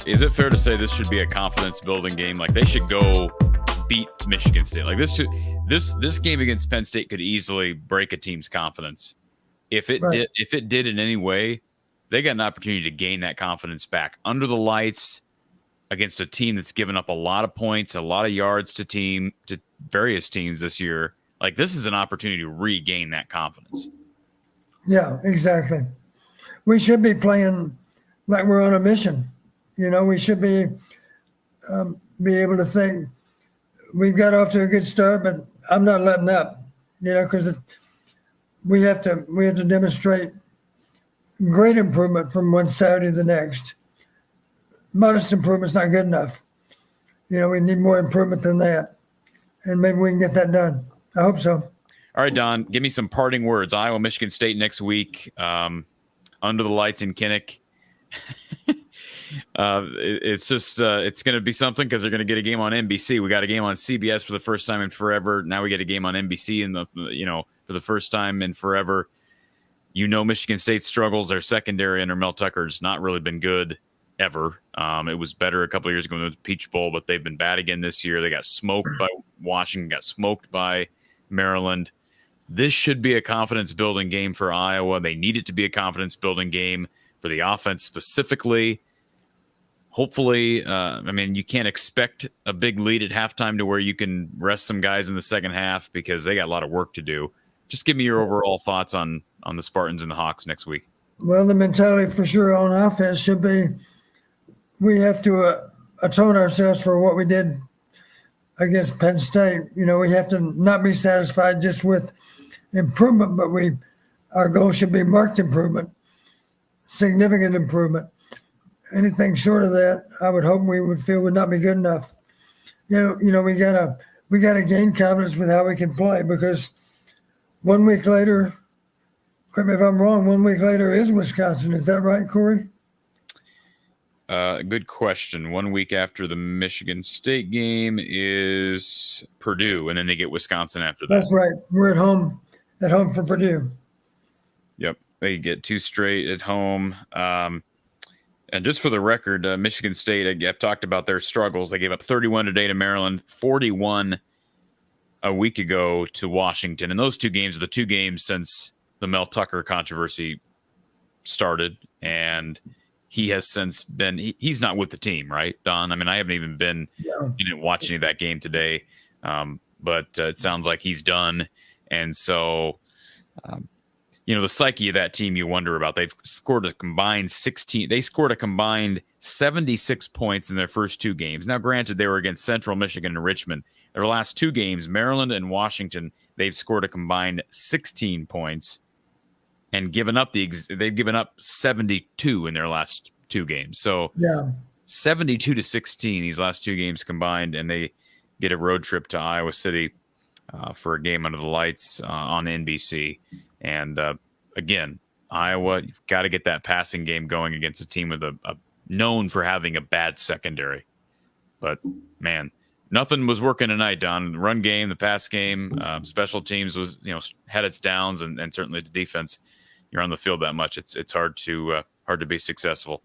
is it fair to say this should be a confidence building game? Like they should go beat Michigan State. Like this game against Penn State could easily break a team's confidence. If it did in any way, they got an opportunity to gain that confidence back under the lights against a team that's given up a lot of points, a lot of yards to various teams this year. Like this is an opportunity to regain that confidence. Yeah, exactly. We should be playing like we're on a mission. We should be able to think we've got off to a good start, but I'm not letting up. Because we have to demonstrate great improvement from one Saturday to the next. Modest improvement's not good enough. We need more improvement than that, and maybe we can get that done. I hope so. All right, Don, give me some parting words. Iowa, Michigan State next week, under the lights in Kinnick. It's just it's going to be something because they're going to get a game on NBC. We got a game on CBS for the first time in forever. Now we get a game on NBC for the first time in forever. Michigan State struggles. Their secondary under Mel Tucker's not really been good ever. It was better a couple of years ago in the Peach Bowl, but they've been bad again this year. They got smoked by Washington, got smoked by Maryland. This should be a confidence-building game for Iowa. They need it to be a confidence-building game for the offense specifically. Hopefully, you can't expect a big lead at halftime to where you can rest some guys in the second half because they got a lot of work to do. Just give me your overall thoughts on the Spartans and the Hawks next week. Well, the mentality for sure on offense should be we have to atone ourselves for what we did against Penn State. We have to not be satisfied just with improvement, but our goal should be marked improvement, significant improvement. Anything short of that, I would hope we would feel would not be good enough. We gotta gain confidence with how we can play because 1 week later, correct me if I'm wrong, 1 week later is Wisconsin. Is that right, Corey? Good question. 1 week after the Michigan State game is Purdue, and then they get Wisconsin after that. That's right. We're at home for Purdue. Yep. They get 2 straight at home. And just for the record, Michigan State, I've talked about their struggles. They gave up 31 today to Maryland, 41 a week ago to Washington. And those 2 games are the 2 games since the Mel Tucker controversy started. And he has since been he's not with the team, right, Don? I haven't even been you didn't watch any of that game today, but it sounds like he's done. And so the psyche of that team you wonder about. They've scored a combined 16. They scored a combined 76 points in their first 2 games. Now, granted, they were against Central Michigan and Richmond. Their last 2 games, Maryland and Washington, they've scored a combined 16 points and they've given up 72 in their last 2 games. So 72 to 16 these last 2 games combined, and they get a road trip to Iowa City for a game under the lights on NBC. And again, Iowa, you've got to get that passing game going against a team with a known for having a bad secondary. But man, nothing was working tonight, Don. The run game, the pass game, special teams was had its downs, and certainly the defense. You're on the field that much, it's hard to be successful.